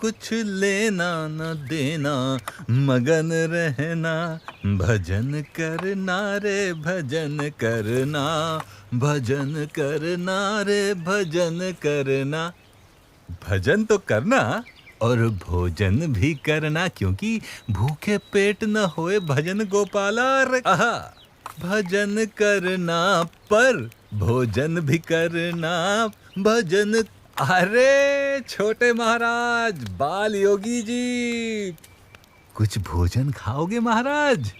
कुछ लेना न देना, मगन रहना, भजन करना रे भजन करना, भजन करना रे भजन करना। भजन तो करना और भोजन भी करना, क्योंकि भूखे पेट न होए भजन गोपाला रे। आहा, भजन करना पर भोजन भी करना, भजन। अरे छोटे महाराज, बाल योगी जी, कुछ भोजन खाओगे महाराज?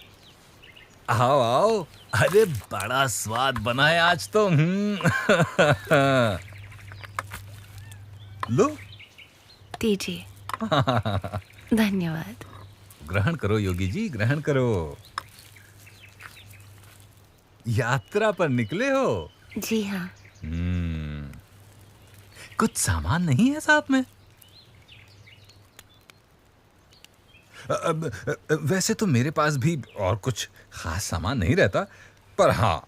आओ आओ। अरे बड़ा स्वाद बना है आज तो। लो। दीजिए। धन्यवाद। ग्रहण करो योगी जी, ग्रहण करो। यात्रा पर निकले हो? जी हाँ। कुछ सामान नहीं है साथ में? वैसे तो मेरे पास भी और कुछ खास सामान नहीं रहता, पर हाँ,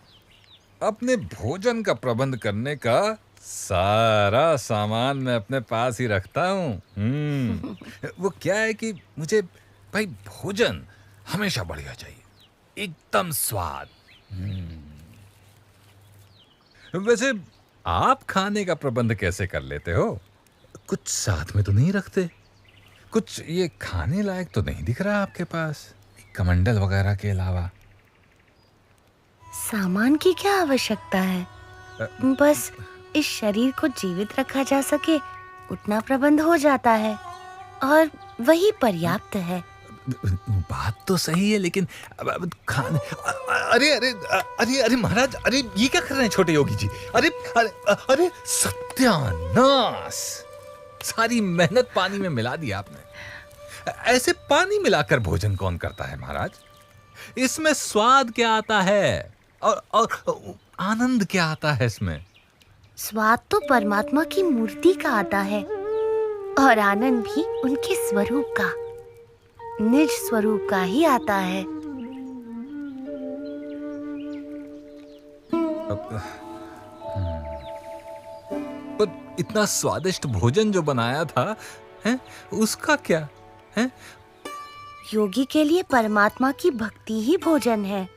अपने भोजन का प्रबंध करने का सारा सामान मैं अपने पास ही रखता हूँ। वो क्या है कि मुझे भाई भोजन हमेशा बढ़िया चाहिए, एकदम स्वाद। वैसे आप खाने का प्रबंध कैसे कर लेते हो? कुछ साथ में तो नहीं रखते? कुछ ये खाने लायक तो नहीं दिख रहा आपके पास, कमंडल वगैरह के अलावा? सामान की क्या आवश्यकता है? बस इस शरीर को जीवित रखा जा सके उतना प्रबंध हो जाता है, और वही पर्याप्त है। बात तो सही है, लेकिन खाने। अरे अरे अरे अरे महाराज, अरे ये क्या कर रहे हैं छोटे योगी जी? अरे अरे अरे सत्यानाश, सारी मेहनत पानी में मिला दी आपने। ऐसे पानी मिलाकर भोजन कौन करता है महाराज? इसमें स्वाद क्या आता है और आनंद क्या आता है इसमें? स्वाद तो परमात्मा की मूर्ति का आता है, और आनंद भी उनके स्वरूप का, निज स्वरूप का ही आता है। पर इतना स्वादिष्ट भोजन जो बनाया था, हैं, उसका क्या है? योगी के लिए परमात्मा की भक्ति ही भोजन है,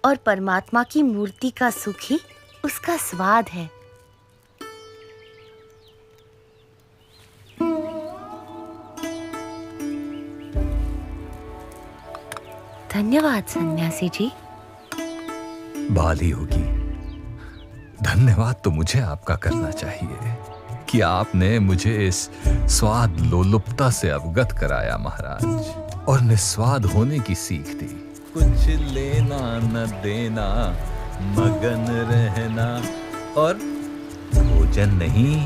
और परमात्मा की मूर्ति का सुख ही उसका स्वाद है। धन्यवाद सन्यासी जी। बाली होगी, धन्यवाद तो मुझे आपका करना चाहिए कि आपने मुझे इस स्वाद लोलुपता से अवगत कराया महाराज, और निस्वाद होने की सीख दी। कुछ लेना न देना, मगन रहना, और भोजन नहीं,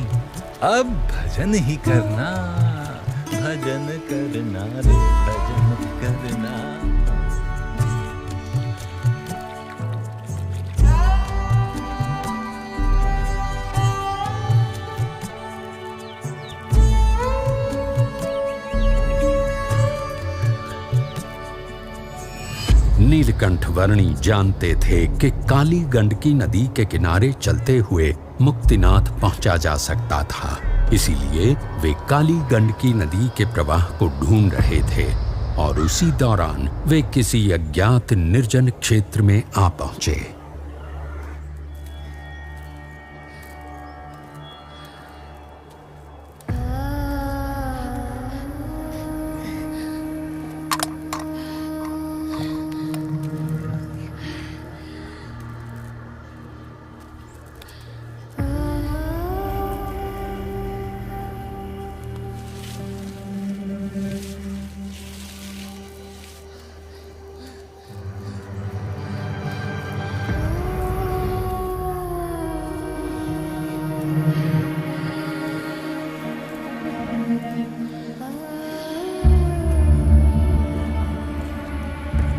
अब भजन ही करना, भजन करना रे भजन करना। नीलकंठ वर्णी जानते थे कि काली गंडकी नदी के किनारे चलते हुए मुक्तिनाथ पहुंचा जा सकता था, इसीलिए वे काली गंडकी नदी के प्रवाह को ढूंढ रहे थे, और उसी दौरान वे किसी अज्ञात निर्जन क्षेत्र में आ पहुंचे।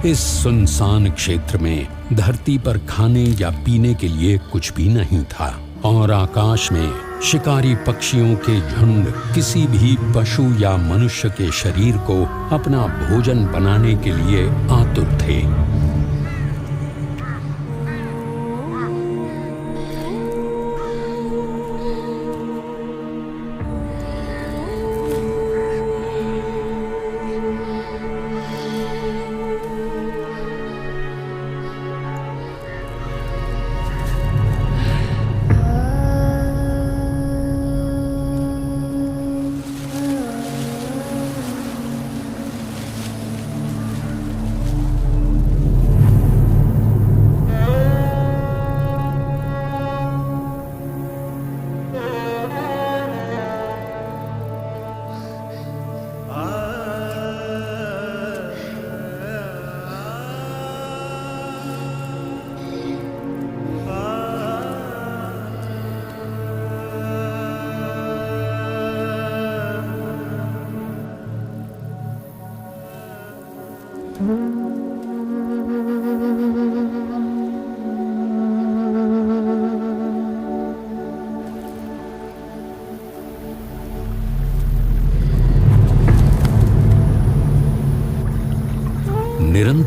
इस सुनसान क्षेत्र में धरती पर खाने या पीने के लिए कुछ भी नहीं था, और आकाश में शिकारी पक्षियों के झुंड किसी भी पशु या मनुष्य के शरीर को अपना भोजन बनाने के लिए आतुर थे।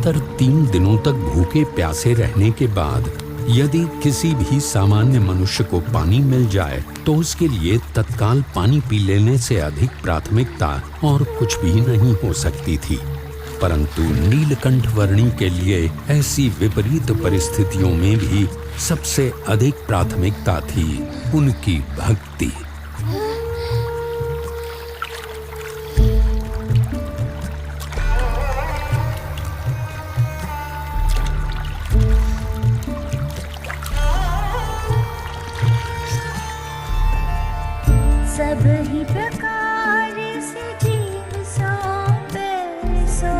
लगातार 3 दिनों तक भूखे प्यासे रहने के बाद यदि किसी भी सामान्य मनुष्य को पानी मिल जाए तो उसके लिए तत्काल पानी पी लेने से अधिक प्राथमिकता और कुछ भी नहीं हो सकती थी। परंतु नीलकंठ वर्णी के लिए ऐसी विपरीत परिस्थितियों में भी सबसे अधिक प्राथमिकता थी उनकी भक्ति। सब ही प्रकार से जीव सौंपे सो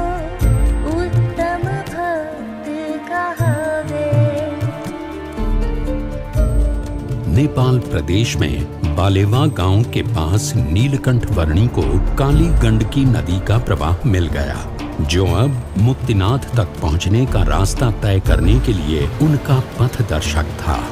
उत्तम भक्त कहावे। नेपाल प्रदेश में बालेवा गांव के पास नीलकंठ वर्णी को काली गंडकी नदी का प्रवाह मिल गया, जो अब मुक्तिनाथ तक पहुंचने का रास्ता तय करने के लिए उनका पथ दर्शक था।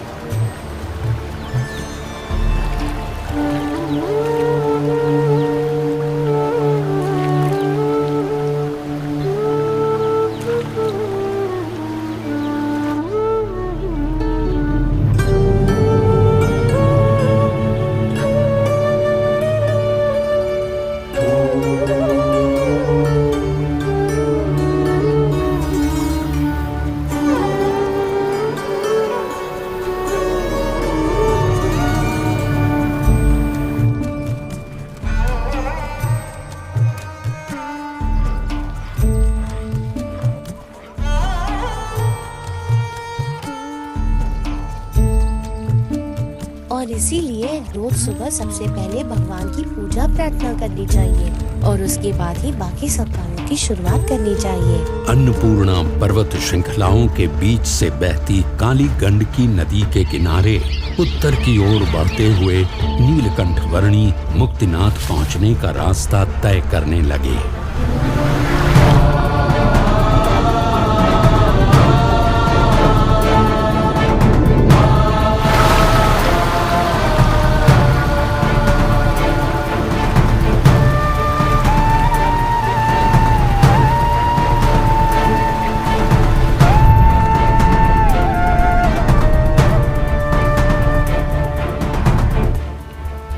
और इसीलिए रोज सुबह सबसे पहले भगवान की पूजा प्रार्थना करनी चाहिए और उसके बाद ही बाकी सब कामों की शुरुआत करनी चाहिए। अन्नपूर्णा पर्वत श्रृंखलाओं के बीच से बहती काली गंडकी नदी के किनारे उत्तर की ओर बढ़ते हुए नीलकंठ वर्णी मुक्तिनाथ पहुंचने का रास्ता तय करने लगे।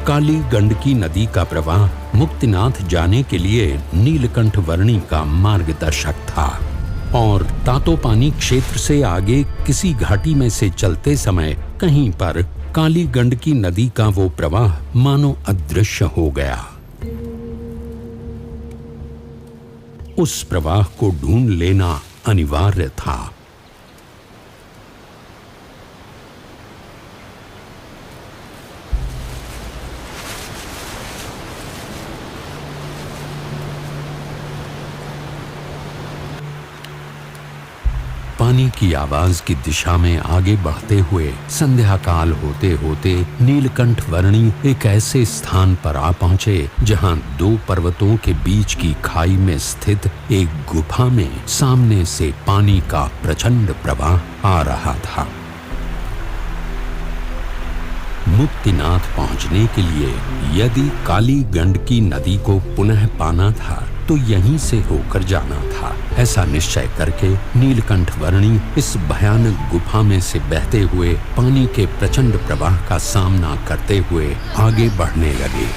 काली गंडकी नदी का प्रवाह मुक्तिनाथ जाने के लिए नीलकंठ वर्णी का मार्गदर्शक था और तातोपानी क्षेत्र से आगे किसी घाटी में से चलते समय कहीं पर काली गंडकी नदी का वो प्रवाह मानो अदृश्य हो गया। उस प्रवाह को ढूंढ लेना अनिवार्य था। पानी की आवाज की दिशा में आगे बढ़ते हुए संध्या काल होते होते नीलकंठ वर्णी एक ऐसे स्थान पर आ पहुंचे जहां 2 पर्वतों के बीच की खाई में स्थित एक गुफा में सामने से पानी का प्रचंड प्रवाह आ रहा था। मुक्तिनाथ पहुंचने के लिए यदि काली गंडकी नदी को पुनः पाना था तो यहीं से होकर जाना था। ऐसा निश्चय करके नीलकंठ वर्णी इस भयानक गुफा में से बहते हुए पानी के प्रचंड प्रवाह का सामना करते हुए आगे बढ़ने लगे।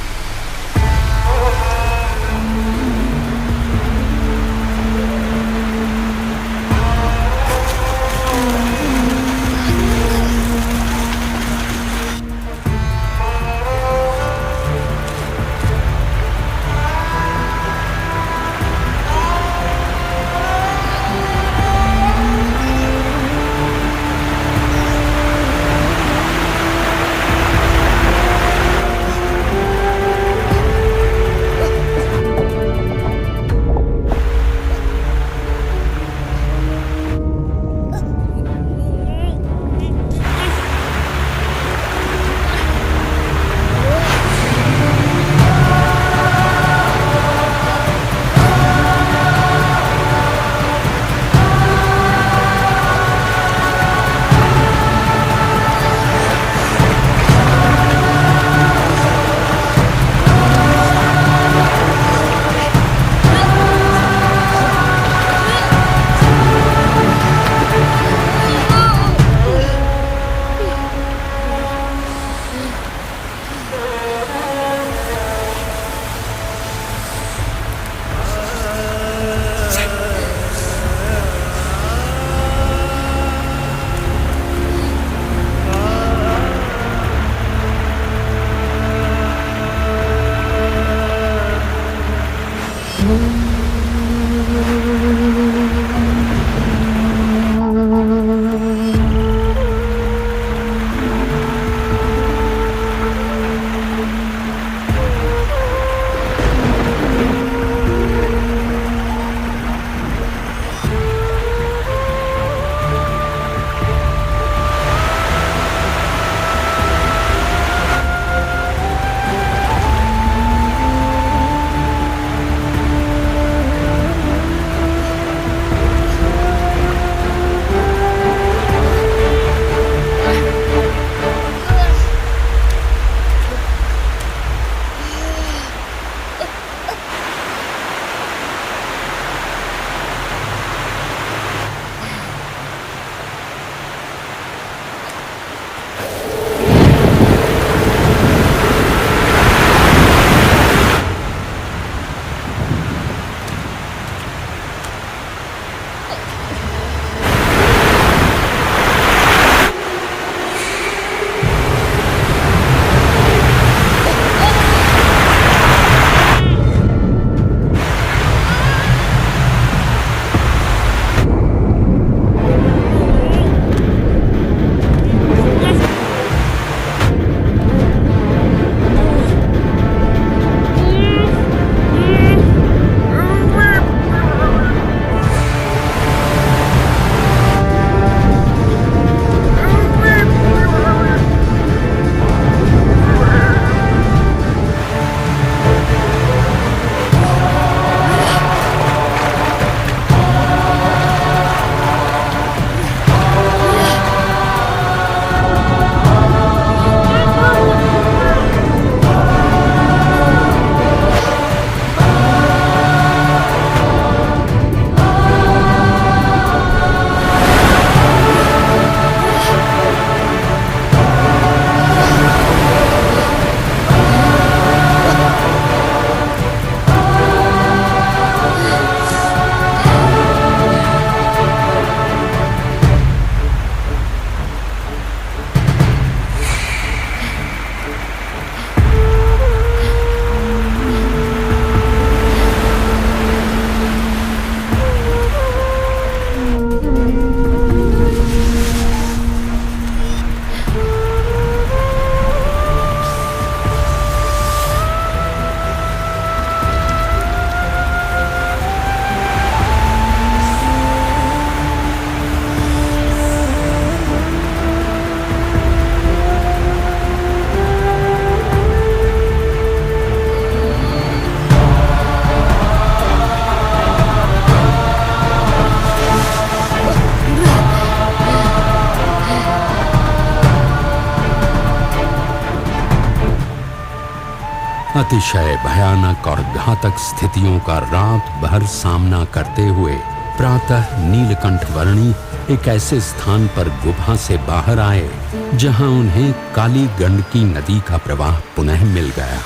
अतिशय भयानक और घातक स्थितियों का रात भर सामना करते हुए प्रातः नीलकंठ वर्णी एक ऐसे स्थान पर गुफा से बाहर आए जहां उन्हें काली गंडकी नदी का प्रवाह पुनः मिल गया।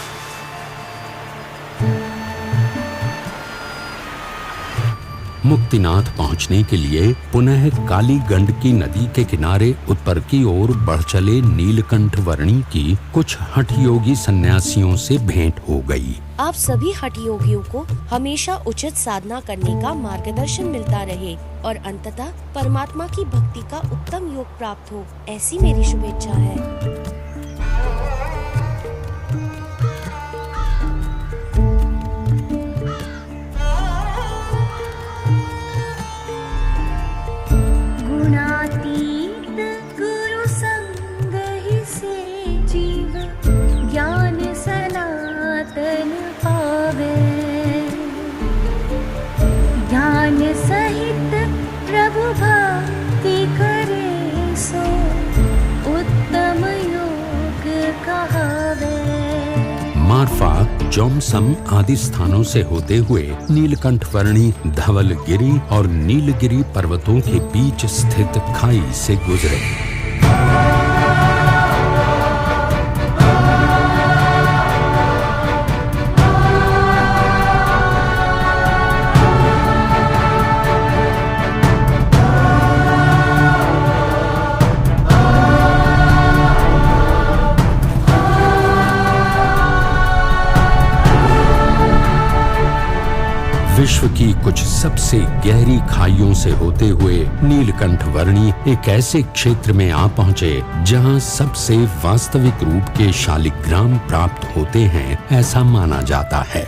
मुक्तिनाथ पहुंचने के लिए पुनः काली गंडकी नदी के किनारे उत्तर की ओर बढ़ चले नीलकंठ वर्णी की कुछ हठ योगी सन्यासियों से भेंट हो गई। आप सभी हठ योगियों को हमेशा उचित साधना करने का मार्गदर्शन मिलता रहे और अंततः परमात्मा की भक्ति का उत्तम योग प्राप्त हो, ऐसी मेरी शुभेच्छा है। गुणातीत गुरु संग ही से जीव ज्ञान सनातन पावे, ज्ञान सहित प्रभु भक्ति करे सो उत्तम योग कहावे। मारफा, जोमसम आदि स्थानों से होते हुए नीलकंठ वर्णी धवलगिरी और नीलगिरी पर्वतों के बीच स्थित खाई से गुजरे। विश्व की कुछ सबसे गहरी खाइयों से होते हुए नीलकंठ वर्णी एक ऐसे क्षेत्र में आ पहुंचे जहां सबसे वास्तविक रूप के शालिग्राम प्राप्त होते हैं, ऐसा माना जाता है।